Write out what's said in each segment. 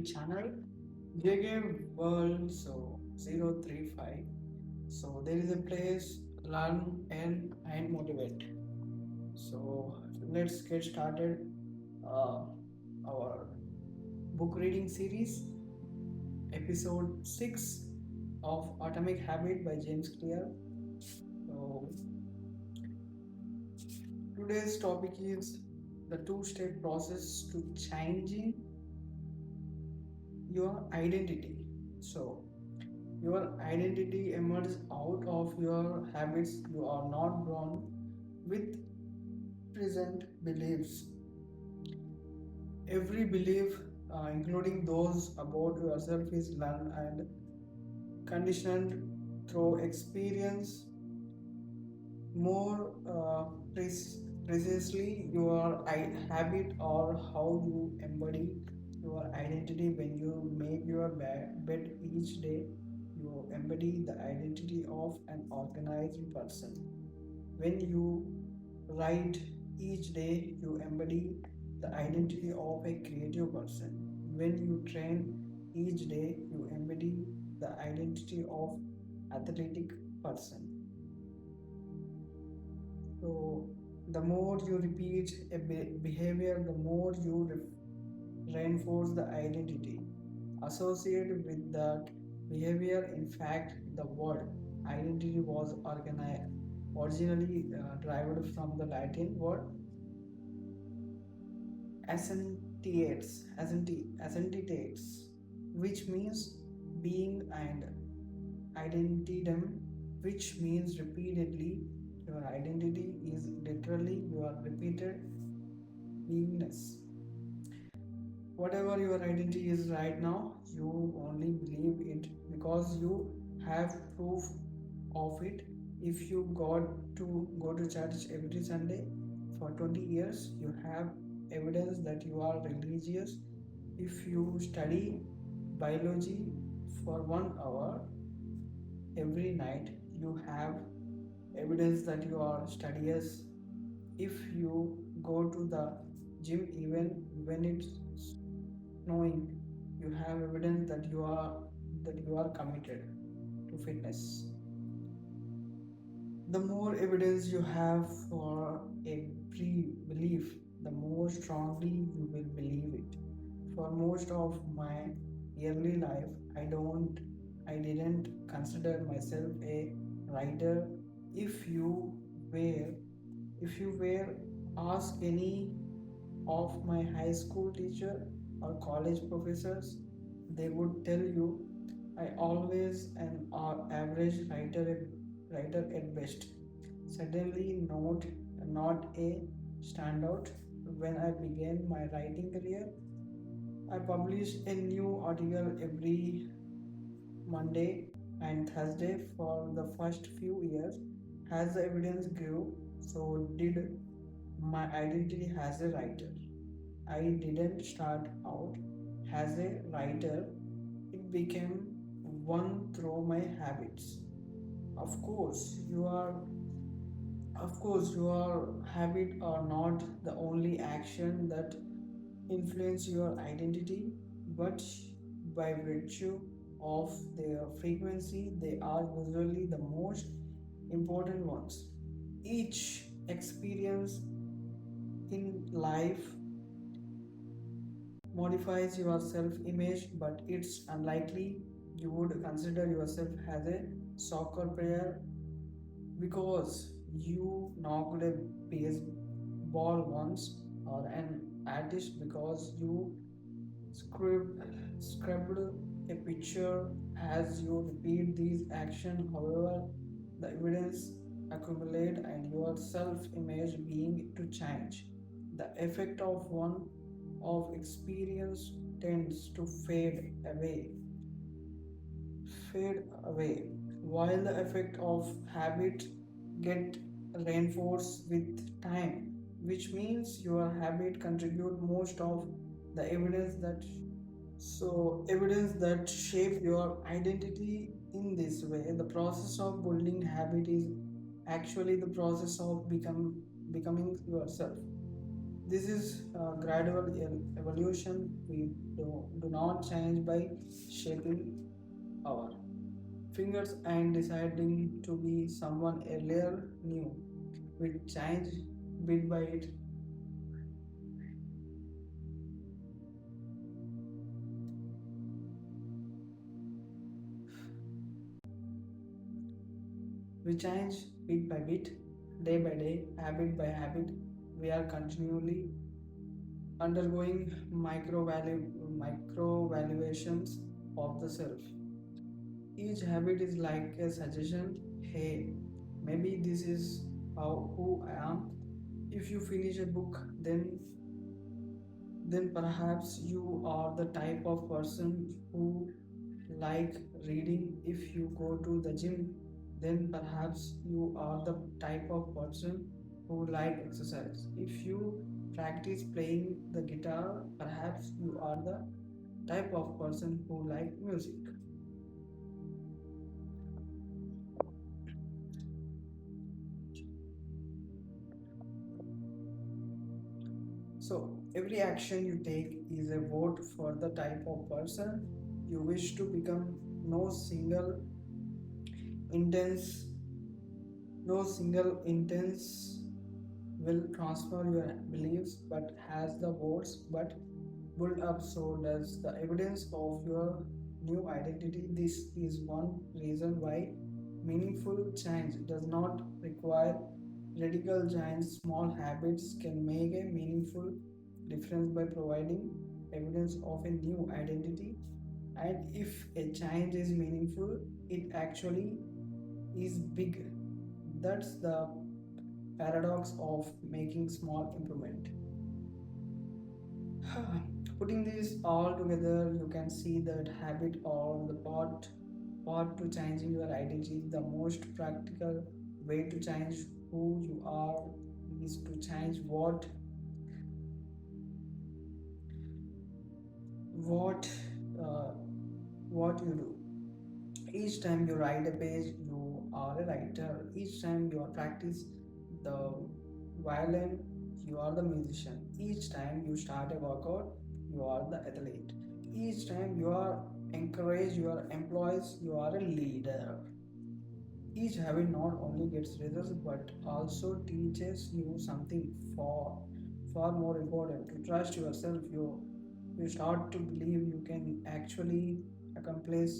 channel JK World 035. So there is a place learn and motivate. So let's get started uh, our book reading series, episode 6 of Atomic Habit by James Clear. So today's topic is the two-step process to changing your identity. So your identity emerges out of your habits. You are not born with present beliefs. Every belief, including those about yourself, is learned and conditioned through experience. More precisely, your habit or how you embody your identity. When you make your bed each day, you embody the identity of an organized person. When you write each day, you embody the identity of a creative person. When you train each day, you embody the identity of athletic person. So the more you repeat a behavior, the more you reinforce the identity associated with that behavior. In fact, the word identity was originally derived from the Latin word assentiates, which means being, and identidem, which means repeatedly. Your identity is literally your repeated beingness. Whatever your identity is right now, you only believe it because you have proof of it. If you got to go to church every Sunday for 20 years, you have evidence that you are religious. If you study biology for 1 hour every night, you have evidence that you are studious. If you go to the gym even when it's snowing, you have evidence that you are committed to fitness. The more evidence you have for a belief, the more strongly you will believe it. For most of my early life, I didn't consider myself a writer. If you were if you were asked any of my high school teacher or college professors, they would tell you I always an average writer at best. Certainly not a standout. When I began my writing career, I published a new article every Monday and Thursday for the first few years. As the evidence grew, so did my identity as a writer. I didn't start out as a writer, it became one through my habits. Of course, your habit are not the only action that influence your identity, but by virtue of their frequency, they are usually the most important ones. Each experience in life modifies your self image, but it's unlikely you would consider yourself as a soccer player because you knocked a baseball once, or an artist because you scribbled a picture. As you repeat these actions, however, the evidence accumulate and your self-image being to change. The effect of one of experience tends to fade away, while the effect of habit get reinforced with time, which means your habit contribute most of the evidence that shape your identity. In this way, the process of building habit is actually the process of becoming yourself. This is a gradual evolution. We do not change by shaping our fingers and deciding to be someone earlier knew. We change bit by bit. We change bit by bit, day by day, habit by habit. We are continually undergoing micro valuations of the self. Each habit is like a suggestion. Hey, maybe this is how who I am. If you finish a book, then perhaps you are the type of person who like reading. If you go to the gym, then perhaps you are the type of person who like exercise. If you practice playing the guitar, perhaps you are the type of person who like music. So every action you take is a vote for the type of person you wish to become. No single intense no single intense will transfer your beliefs but has the votes but build up. So does the evidence of your new identity. This is one reason why meaningful change does not require radical change. Small habits can make a meaningful difference by providing evidence of a new identity. And if a change is meaningful, it actually is big. That's the paradox of making small improvement. Putting these all together, you can see that habit or the part to changing your identity. The most practical way to change who you are is to change what uh, what you do. Each time you write a page, you are a writer. Each time you practice the violin, you are the musician. Each time you start a workout, you are the athlete. Each time you are encourage your employees, you are a leader. Each habit not only gets results but also teaches you something far more important, to trust yourself. You start to believe you can actually accomplish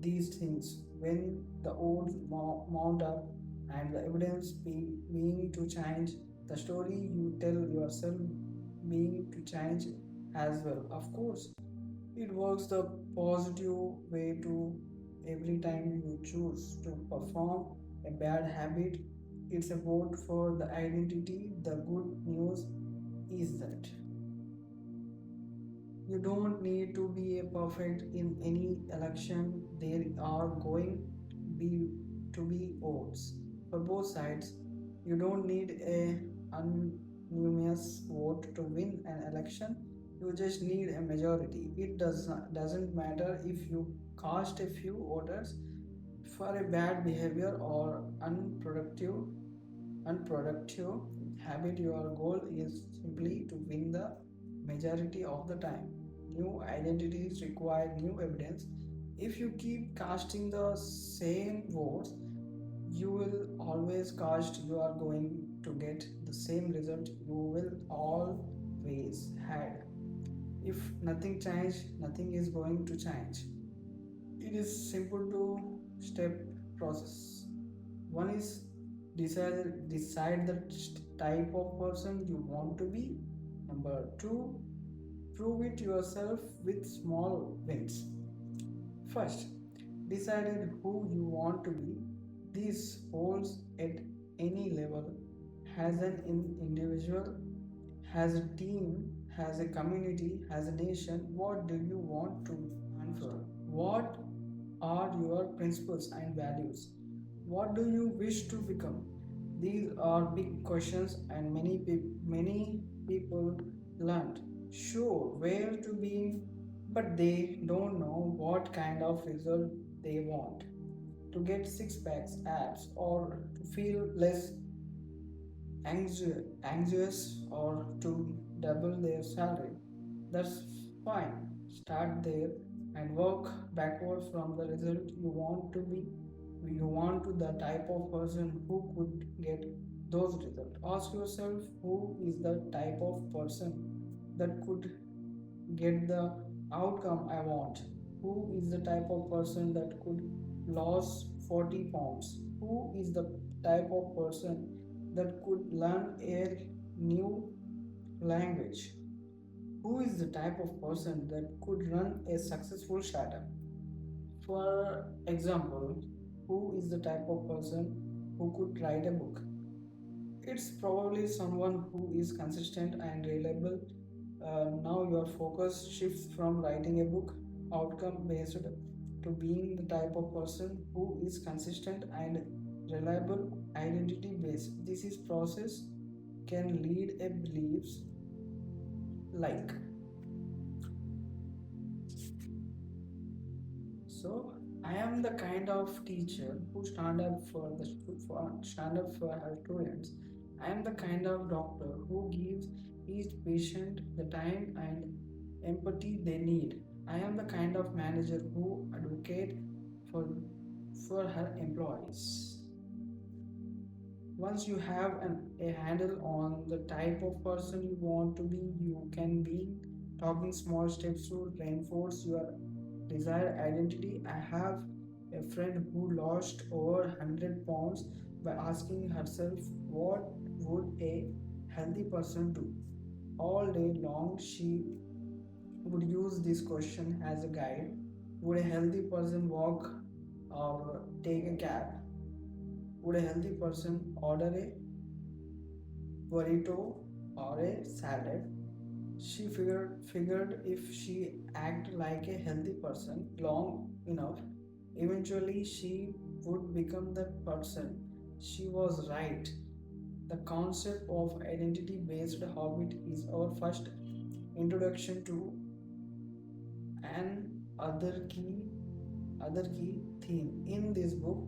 these things. When the odds mount up and the evidence being to change, the story you tell yourself being to change as well. Of course, it works the positive way to. Every time you choose to perform a bad habit, it's a vote for the identity. The good news is that you don't need to be a perfect in any election. There are going be to be votes for both sides. You don't need a unanimous vote to win an election. You just need a majority. It doesn't matter if you cast a few voters for a bad behavior or unproductive habit. Your goal is simply to win the majority of the time. New identities require new evidence. If you keep casting the same votes, you will always cast. You are going to get the same result. You will always had. If nothing change, nothing is going to change. It is simple to step process. One is decide the type of person you want to be. Number two, prove it yourself with small wins. First, decided who you want to be. This holds at any level. Has an individual, has a team, has a community, has a nation. What do you want to stand for? What are your principles and values? What do you wish to become? These are big questions, and many people learned sure where to be, but they don't know what kind of result they want. To get six packs, abs, or to feel less anxious or to double their salary. That's fine. Start there and work backward from the result you want to be. You want to the type of person who could get those results. Ask yourself who is the type of person that could get the outcome I want. Who is the type of person that could lose 40 pounds? Who is the type of person that could learn a new language? Who is the type of person that could run a successful startup? For example, who is the type of person who could write a book? It's probably someone who is consistent and reliable. Now your focus shifts from writing a book outcome based to being the type of person who is consistent and reliable identity based. This is process can lead a beliefs like so I am the kind of teacher who stand up for her students. I am the kind of doctor who gives each patient the time and empathy they need. I am the kind of manager who advocate for her employees. Once you have a handle on the type of person you want to be, you can be talking small steps to reinforce your desired identity. I have a friend who lost over 100 pounds by asking herself, what would a healthy person do? All day long, she would use this question as a guide. Would a healthy person walk or take a cab? Would a healthy person order a burrito or a salad? She figured if she acted like a healthy person long enough, eventually she would become that person. She was right. The concept of identity based habit is our first introduction to an other key theme in this book.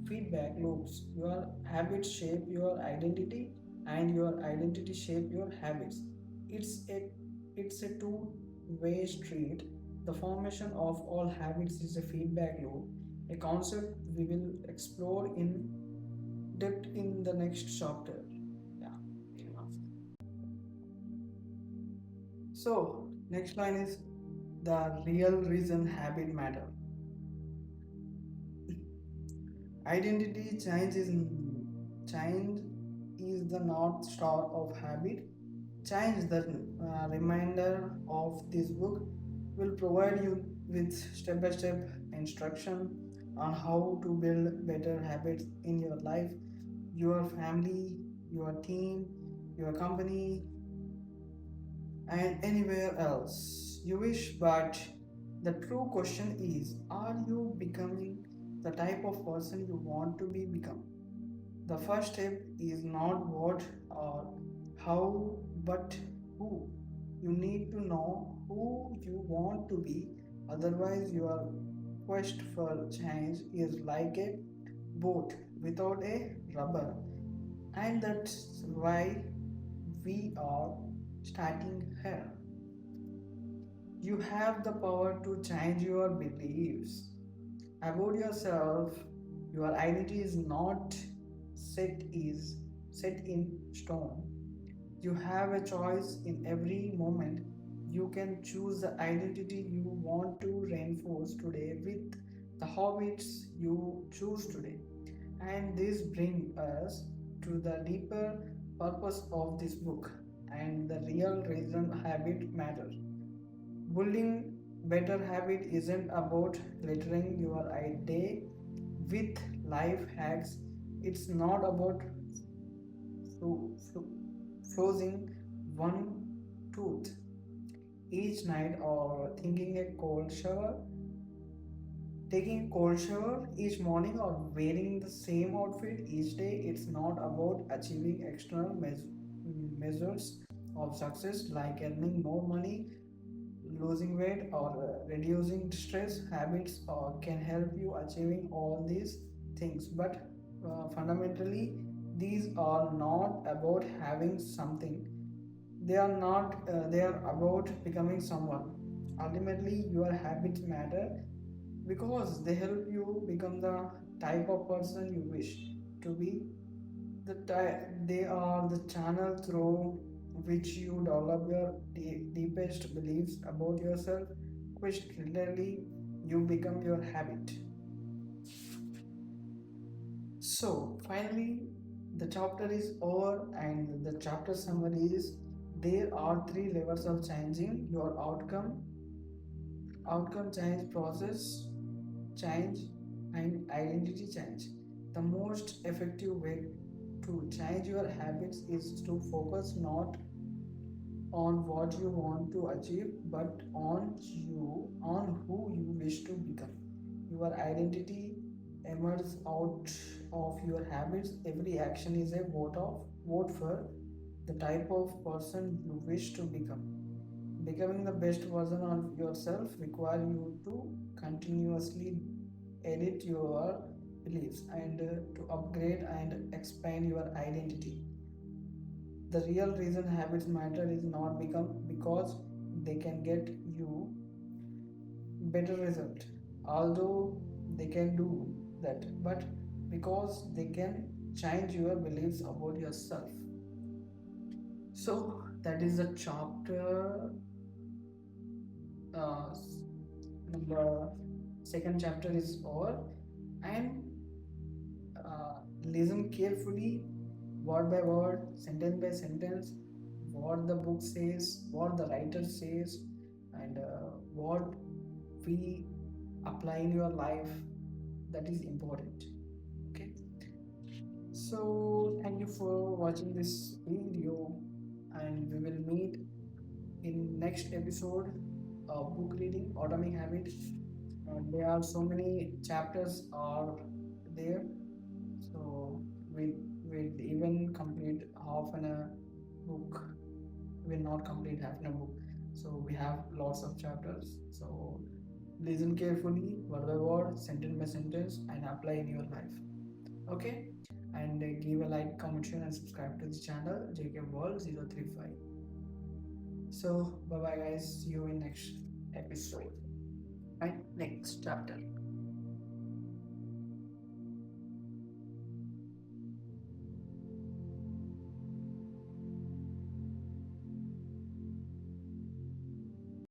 Feedback loops. Your habits shape your identity and your identity shape your habits. It's a two-way street. The formation of all habits is a feedback loop, a concept we will explore in depth in the next chapter. Yeah, enough. So next line is the real reason habit matter. Identity change is the north star of habit. Change the reminder of this book will provide you with step by step instruction on how to build better habits in your life, your family, your team, your company, and anywhere else you wish. But the true question is, are you becoming the type of person you want to be become? The first step is not what or how, but who. You need to know who you want to be, otherwise, your quest for change is like a boat without a rubber. And that's why we are starting here. You have the power to change your beliefs about yourself. Your identity is not set is set in stone. You have a choice in every moment. You can choose the identity you want to reinforce today with the habits you choose today. And this brings us to the deeper purpose of this book and the real reason habit matters. Building better habit isn't about littering your day with life hacks. It's not about flo- flo- flossing one tooth each night or taking a cold shower each morning or wearing the same outfit each day. It's not about achieving external measures of success like earning more money, losing weight, or reducing stress. Habits can help you achieving all these things, but fundamentally these are not about having something. They are about becoming someone. Ultimately, your habits matter because they help you become the type of person you wish to be. They are the channel through which you develop your deepest beliefs about yourself, which literally you become your habit. So, finally, the chapter is over, and the chapter summary is there are three levels of changing your outcome change, process change, and identity change. The most effective way to change your habits is to focus not on what you want to achieve but on who you wish to become. Your identity emerges out of your habits. Every action is a vote for the type of person you wish to become. Becoming the best version of yourself requires you to continuously edit your beliefs and to upgrade and expand your identity. The real reason habits matter is not become because they can get you better result, although they can do that, but because they can change your beliefs about yourself. So that is the chapter uh, number second chapter is over, and listen carefully, word by word, sentence by sentence, what the book says, what the writer says, and what we apply in your life. That is important. Okay. So thank you for watching this video, and we will meet in next episode of book reading, atomic habits. There are so many chapters are there, so we will even complete half an a book. Will not complete half an a book. So we have lots of chapters. So listen carefully, word by word, sentence by sentence, and apply in your life. Okay, and give a like, comment, share, and subscribe to the channel JK World 035. So bye bye guys. See you in next episode. Right, next chapter.